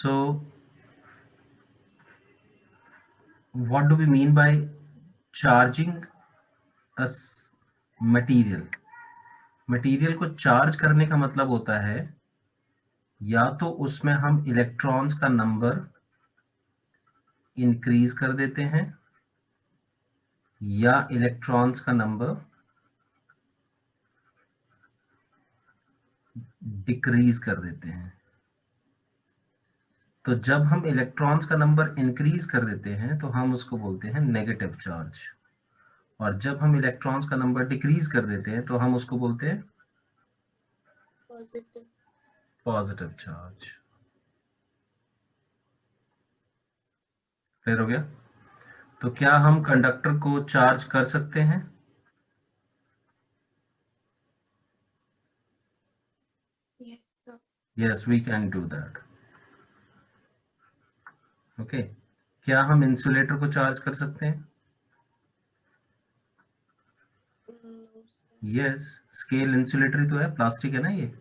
So what do we mean by charging a material? Material को charge करने का मतलब होता है या तो उसमें हम इलेक्ट्रॉन्स का नंबर इंक्रीज कर देते हैं या इलेक्ट्रॉन्स का नंबर डिक्रीज कर देते हैं। तो जब हम इलेक्ट्रॉन्स का नंबर इंक्रीज कर देते हैं तो हम उसको बोलते हैं नेगेटिव चार्ज, और जब हम इलेक्ट्रॉन्स का नंबर डिक्रीज कर देते हैं तो हम उसको बोलते हैं पॉजिटिव चार्ज। क्लियर हो गया? तो क्या हम कंडक्टर को चार्ज कर सकते हैं? Yes, we can do that. Okay. क्या हम इंसुलेटर को चार्ज कर सकते हैं? Yes, स्केल इंसुलेटर ही तो है, प्लास्टिक है ना ये,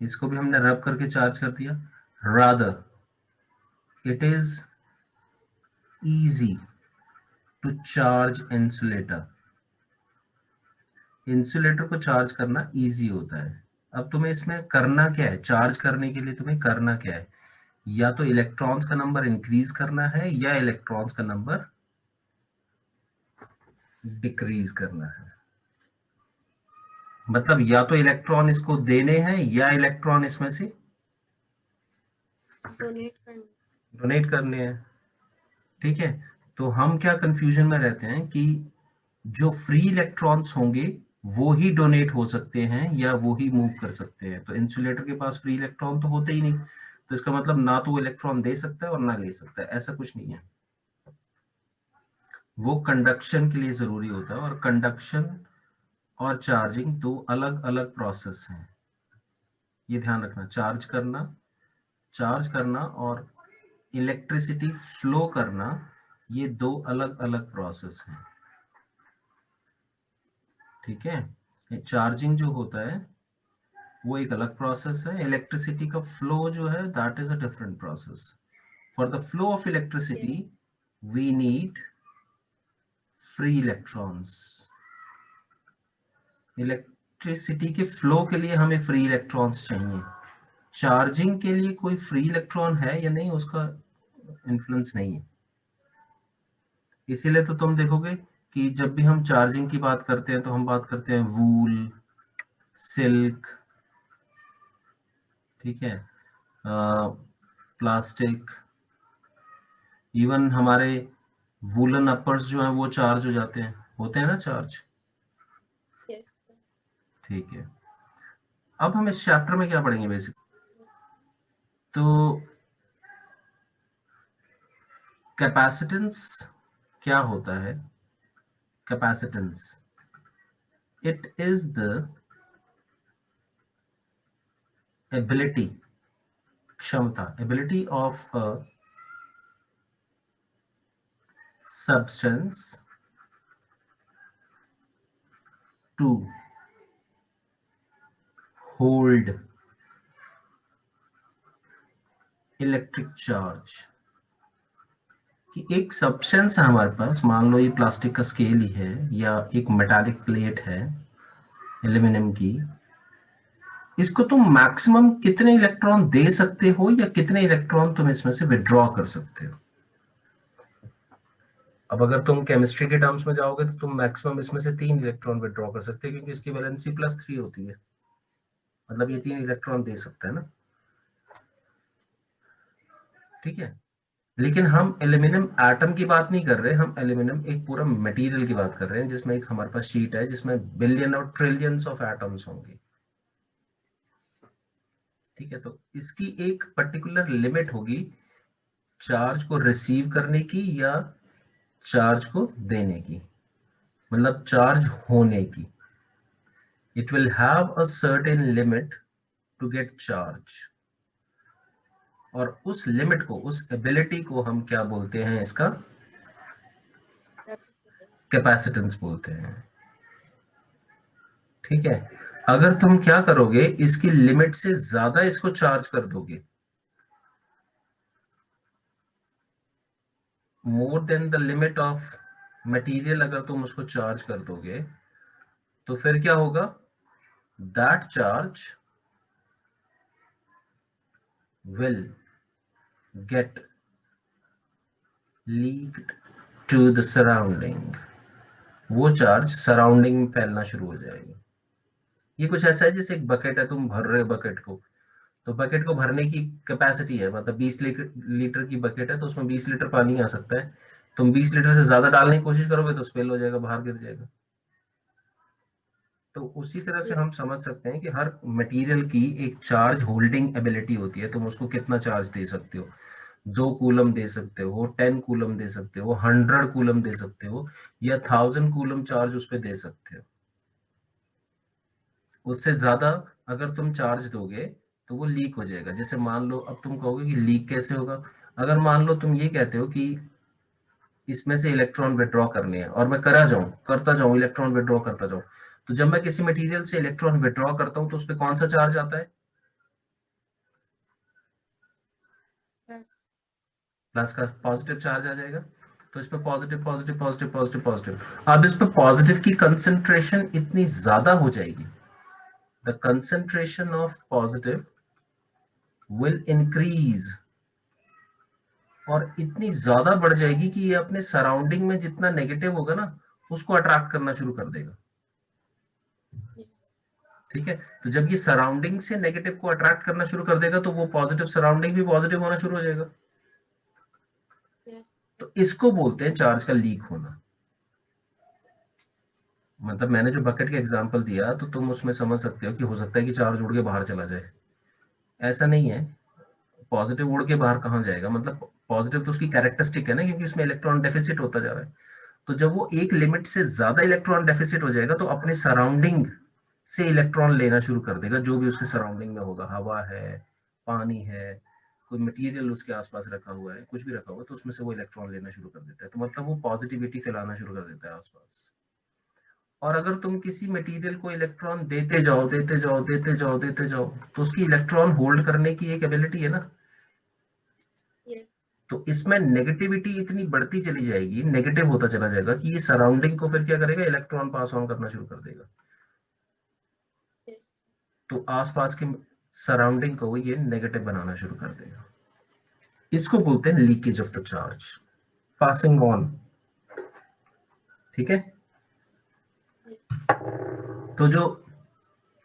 इसको भी हमने रब करके चार्ज कर दिया। Rather, it is easy to charge insulator. Insulator को चार्ज करना इजी होता है। अब तुम्हें इसमें करना क्या है? चार्ज करने के लिए तुम्हें करना क्या है? या तो इलेक्ट्रॉन्स का नंबर इंक्रीज करना है या इलेक्ट्रॉन्स का नंबर डिक्रीज करना है। मतलब या तो इलेक्ट्रॉन इसको देने हैं या इलेक्ट्रॉन इसमें से डोनेट करने हैं। ठीक है, तो हम क्या कंफ्यूजन में रहते हैं कि जो फ्री इलेक्ट्रॉन्स होंगे वो ही डोनेट हो सकते हैं या वो ही मूव कर सकते हैं। तो इंसुलेटर के पास फ्री इलेक्ट्रॉन तो होते ही नहीं, तो इसका मतलब ना तो वो इलेक्ट्रॉन दे सकता है और ना ले सकता है, ऐसा कुछ नहीं है। वो कंडक्शन के लिए जरूरी होता है, और कंडक्शन और चार्जिंग दो अलग अलग प्रोसेस हैं, ये ध्यान रखना। चार्ज करना और इलेक्ट्रिसिटी फ्लो करना, ये दो अलग अलग प्रोसेस हैं। ठीक है, चार्जिंग जो होता है वो एक अलग प्रोसेस है, इलेक्ट्रिसिटी का फ्लो जो है that is a different process. For the flow of electricity we need free electrons. Electricity के फ्लो के लिए हमें फ्री इलेक्ट्रॉन्स चाहिए। चार्जिंग के लिए कोई फ्री इलेक्ट्रॉन है या नहीं उसका इन्फ्लुएंस नहीं है। इसीलिए तो तुम देखोगे कि जब भी हम चार्जिंग की बात करते हैं तो हम बात करते हैं वूल, सिल्क, ठीक है, प्लास्टिक, इवन हमारे वूलन अपर्स जो हैं वो चार्ज हो जाते हैं, होते हैं ना चार्ज। ठीक है, अब हम इस चैप्टर में क्या पढ़ेंगे बेसिक? तो कैपेसिटेंस क्या होता है? Capacitance, it is the ability, क्षमता, ability of a substance to hold electric charge. कि एक सब्सटेंस है हमारे पास, मान लो ये प्लास्टिक का स्केल ही है या एक मेटालिक प्लेट है एल्यूमिनियम की, इसको तुम मैक्सिमम कितने इलेक्ट्रॉन दे सकते हो या कितने इलेक्ट्रॉन तुम इसमें से विड्रॉ कर सकते हो? अब अगर तुम केमिस्ट्री के टर्म्स में जाओगे तो तुम मैक्सिमम इसमें से 3 इलेक्ट्रॉन विड्रॉ कर सकते हो, क्योंकि इसकी वैलेंसी +3 होती है, मतलब ये 3 इलेक्ट्रॉन दे सकता है ना। ठीक है, लेकिन हम एल्यूमिनियम एटम की बात नहीं कर रहे, हम एल्यूमिनियम एक पूरा मटेरियल की बात कर रहे हैं, जिसमें एक हमारे पास शीट है जिसमें बिलियन और ट्रिलियंस ऑफ एटम्स होंगे। ठीक है, तो इसकी एक पर्टिकुलर लिमिट होगी चार्ज को रिसीव करने की या चार्ज को देने की, मतलब चार्ज होने की। It will have a certain limit to get charge, और उस लिमिट को, उस एबिलिटी को हम क्या बोलते हैं? इसका कैपेसिटेंस बोलते हैं। ठीक है, अगर तुम क्या करोगे, इसकी लिमिट से ज्यादा इसको चार्ज कर दोगे more than the limit of material अगर तुम उसको चार्ज कर दोगे तो फिर क्या होगा, that charge will get leaked to the surrounding, वो चार्ज सराउंडिंग में फैलना शुरू हो जाएगा। ये कुछ ऐसा है जैसे एक बकेट है, तुम भर रहे हो बकेट को, तो बकेट को भरने की कैपेसिटी है, मतलब 20 लीटर की बकेट है तो उसमें 20 लीटर पानी आ सकता है। तुम 20 लीटर से ज्यादा डालने की कोशिश करोगे तो स्पेल हो जाएगा, बाहर गिर जाएगा। तो उसी तरह से हम समझ सकते हैं कि हर मटेरियल की एक चार्ज होल्डिंग एबिलिटी होती है। तुम उसको कितना चार्ज दे सकते हो, 2 कूलम दे सकते हो, 10 कूलम दे सकते हो, 100 कूलम दे सकते हो, या 1000 कूलम चार्ज उस पर दे सकते हो। उससे ज्यादा अगर तुम चार्ज दोगे तो वो लीक हो जाएगा। जैसे मान लो, अब तुम कहोगे कि लीक कैसे होगा, अगर मान लो तुम ये कहते हो कि इसमें से इलेक्ट्रॉन विड्रॉ करने हैं और मैं करता जाऊं इलेक्ट्रॉन विड्रॉ करता जाऊं, तो जब मैं किसी मटेरियल से इलेक्ट्रॉन विड्रॉ करता हूं तो उस पर कौन सा चार्ज आता है, प्लस का पॉजिटिव चार्ज आ जाएगा। तो इस पर positive positive positive positive positive, अब इस पर पॉजिटिव की कंसेंट्रेशन इतनी ज्यादा हो जाएगी, the concentration of positive will increase, और इतनी ज्यादा बढ़ जाएगी कि ये अपने सराउंडिंग में जितना नेगेटिव होगा ना उसको अट्रैक्ट करना शुरू कर देगा। ठीक है, तो जब ये सराउंडिंग से नेगेटिव को अट्रैक्ट करना शुरू कर देगा तो वो पॉजिटिव सराउंडिंग भी पॉजिटिव होना शुरू हो जाएगा। तो इसको बोलते हैं चार्ज का लीक होना। मतलब मैंने जो बकेट का एग्जांपल दिया तो तुम उसमें समझ सकते हो कि हो सकता है कि चार्ज उड़ के बाहर चला जाए, ऐसा नहीं है। पॉजिटिव उड़ के बाहर कहाँ जाएगा, मतलब पॉजिटिव तो उसकी कैरेक्टरिस्टिक है ना, क्योंकि उसमें इलेक्ट्रॉन डेफिसिट होता जा रहा है। तो जब वो एक लिमिट से ज्यादा इलेक्ट्रॉन डेफिसिट हो जाएगा तो अपने सराउंडिंग से इलेक्ट्रॉन लेना शुरू कर देगा, जो भी उसके सराउंडिंग में होगा, हवा है, पानी है, कोई मटेरियल उसके आसपास रखा हुआ है, कुछ भी रखा हुआ है, तो उसमें से वो इलेक्ट्रॉन लेना शुरू कर देता है। तो मतलब वो पॉजिटिविटी फैलाना शुरू कर देता है आसपास। और अगर तुम किसी मटेरियल को इलेक्ट्रॉन देते जाओ देते जाओ देते जाओ देते जाओ तो उसकी इलेक्ट्रॉन होल्ड करने की एक एबिलिटी है ना। तो इसमें नेगेटिविटी इतनी बढ़ती चली जाएगी, नेगेटिव होता चला जाएगा, कि ये सराउंडिंग को फिर क्या करेगा, इलेक्ट्रॉन पास ऑन करना शुरू कर देगा। तो आसपास के सराउंडिंग को ये नेगेटिव बनाना शुरू कर देगा। इसको बोलते हैं leakage of the charge, passing on. ठीक है, तो जो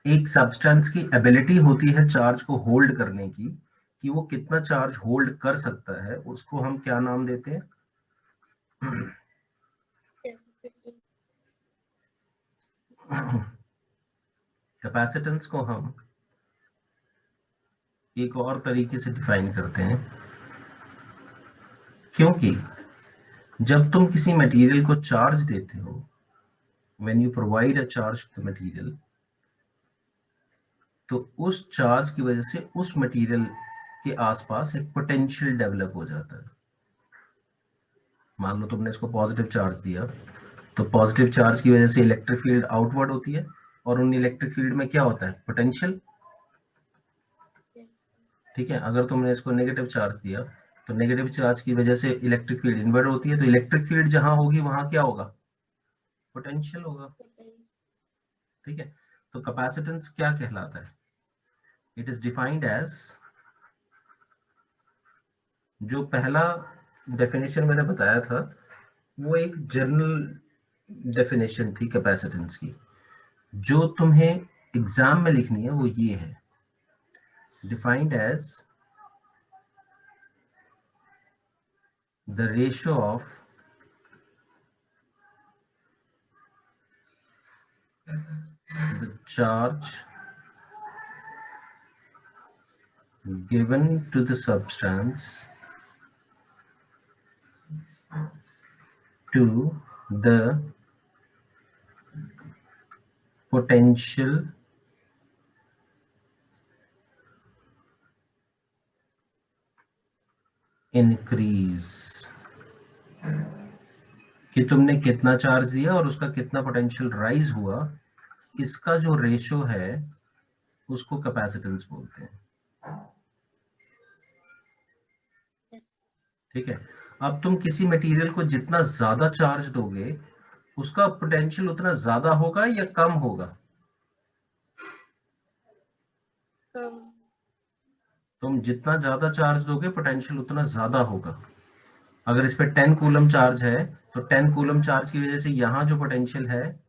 एक सब्सटेंस की एबिलिटी होती है चार्ज को होल्ड करने की, कि वो कितना चार्ज होल्ड कर सकता है, उसको हम क्या नाम देते हैं, कैपेसिटेंस को हम एक और तरीके से डिफाइन करते हैं। क्योंकि जब तुम किसी मटेरियल को चार्ज देते हो, when you provide a charge to the material, तो उस चार्ज की वजह से उस मटेरियल के आसपास एक पोटेंशियल डेवलप हो जाता है। मान लो तुमने इसको पॉजिटिव चार्ज दिया, तो पॉजिटिव चार्ज की वजह से इलेक्ट्रिक फील्ड आउटवर्ड होती है, और उन इलेक्ट्रिक फील्ड में क्या होता है, पोटेंशियल। ठीक है, अगर तुमने इसको नेगेटिव चार्ज दिया तो नेगेटिव चार्ज की वजह से इलेक्ट्रिक फील्ड इन्वर्ट होती है, तो इलेक्ट्रिक फील्ड जहां होगी वहां क्या होगा, पोटेंशियल होगा। ठीक है, तो कैपेसिटेंस क्या कहलाता है, इट इज डिफाइंड एज, जो पहला डेफिनेशन मैंने बताया था वो एक जनरल डेफिनेशन थी कैपेसिटेंस की, जो तुम्हें एग्जाम में लिखनी है वो ये है, defined as the ratio of the charge given to the substance to the potential increase, कि तुमने कितना चार्ज दिया और उसका कितना पोटेंशियल राइज हुआ, इसका जो रेशो है उसको कैपेसिटेंस बोलते हैं। ठीक है, अब तुम किसी मटेरियल को जितना ज्यादा चार्ज दोगे उसका पोटेंशियल उतना ज्यादा होगा या कम होगा? कम। तुम जितना ज्यादा चार्ज दोगे पोटेंशियल उतना ज्यादा होगा। अगर इस पे 10 कूलम चार्ज है तो 10 कूलम चार्ज की वजह से यहाँ जो पोटेंशियल है,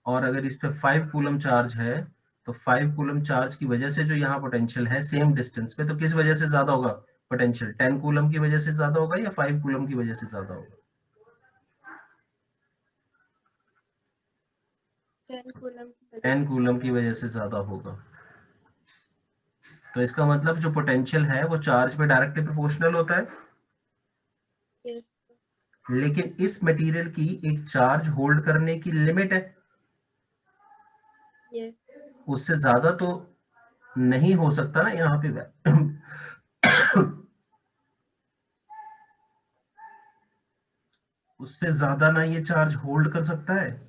और अगर इस पे 5 कूलम चार्ज है तो 5 कूलम चार्ज की वजह से जो यहाँ पोटेंशियल है सेम डिस्टेंस पे, तो किस वजह से ज्यादा होगा पोटेंशियल? 10 कूलम की वजह से ज्यादा होगा या 5 कूलम की वजह से ज्यादा होगा? 10 कूलम की वजह 10 से कूलम की ज्यादा। वजह से ज्यादा होगा। तो इसका मतलब जो पोटेंशियल है वो चार्ज पे डायरेक्टली प्रोपोर्शनल होता है। यस। लेकिन इस मटेरियल की एक चार्ज होल्ड करने की लिमिट है, यस। उससे ज्यादा तो नहीं हो सकता ना यहाँ पे। उससे ज्यादा ना ये चार्ज होल्ड कर सकता है,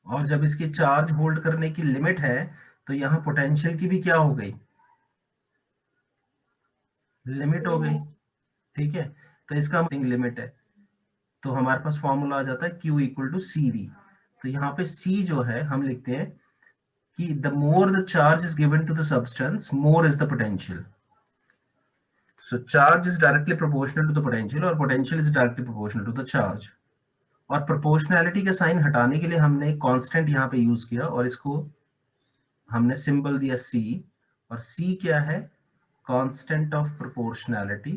और जब इसकी चार्ज होल्ड करने की लिमिट है तो यहाँ पोटेंशियल की भी क्या हो गई, लिमिट हो गई। लिमिट। ठीक है, तो इसका लिमिट है, तो हमारे पास फॉर्मूला आ जाता है Q equal to C V. तो यहाँ पे C जो है हम लिखते हैं कि the more the charge is given to the substance more is the potential. So charge is directly proportional to the potential और potential is directly proportional to the charge. और प्रोपोर्शनैलिटी का साइन हटाने के लिए हमने कांस्टेंट यहाँ पे use किया और इसको हमने सिंबल दिया C। और C क्या है? Constant of proportionality,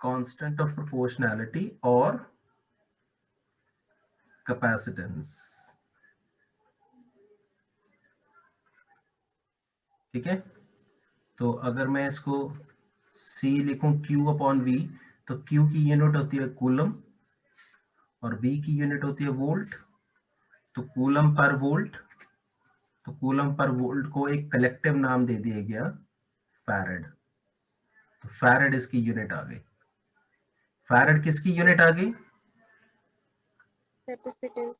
constant of proportionality और कैपेसिटेंस। ठीक है, तो अगर मैं इसको C लिखूं Q अपॉन V, तो Q की यूनिट होती है कूलम और V की यूनिट होती है वोल्ट। तो कूलम पर वोल्ट, तो कूलम पर वोल्ट को एक कलेक्टिव नाम दे दिया गया फैरेड। तो फैरेड इसकी यूनिट आ गई। फैरेड किसकी यूनिट आ गई? कैपेसिटेंस।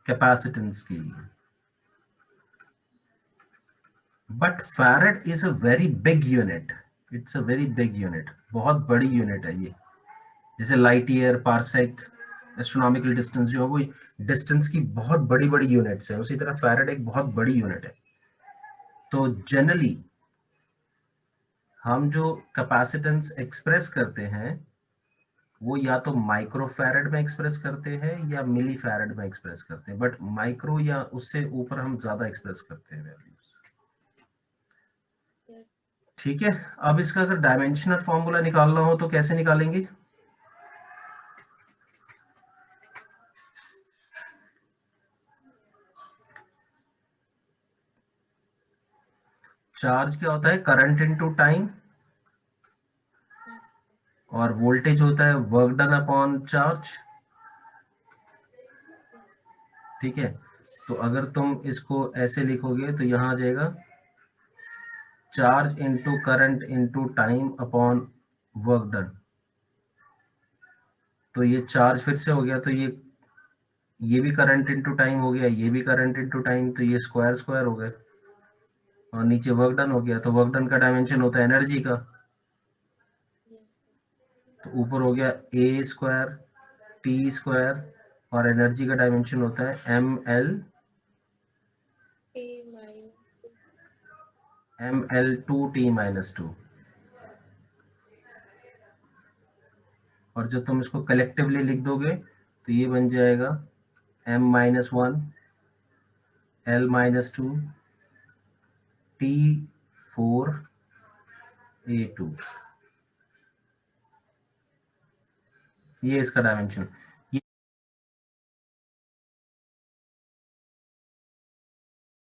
कैपेसिटेंस की। But farad is a very big unit, it's a very big unit, बहुत बड़ी यूनिट है ये। जैसे light year, parsec, astronomical distance जो है वो डिस्टेंस की बहुत बड़ी बड़ी यूनिट्स है, उसी तरह फैरेड एक बहुत बड़ी यूनिट है। तो जनरली हम जो कैपेसिटेंस एक्सप्रेस करते हैं वो या तो माइक्रो फैरेड में एक्सप्रेस करते हैं या मिली फैरेड में एक्सप्रेस करते हैं, बट माइक्रो या उससे ऊपर हम ज्यादा एक्सप्रेस करते हैं वैल्यूज। यस। ठीक है, अब इसका अगर डायमेंशनल फॉर्मूला निकालना हो तो कैसे निकालेंगे? चार्ज क्या होता है? करंट इनटू टाइम, और वोल्टेज होता है वर्क डन अपॉन चार्ज। ठीक है, तो अगर तुम इसको ऐसे लिखोगे तो यहां आ जाएगा charge into current into time upon work done. तो ये चार्ज फिर से हो गया, तो ये भी करंट इनटू टाइम हो गया, ये भी करंट इनटू टाइम, तो ये स्क्वायर स्क्वायर हो गए, और नीचे वर्क डन हो गया। तो वर्क डन का डायमेंशन होता है एनर्जी का, तो ऊपर हो गया ए स्क्वायर टी स्क्वायर, और एनर्जी का डायमेंशन होता है ए माइनस। ML2T-2। और जब तुम इसको कलेक्टिवली लिख दोगे तो ये बन जाएगा M-1 L-2 T4A2। ये इसका डायमेंशन।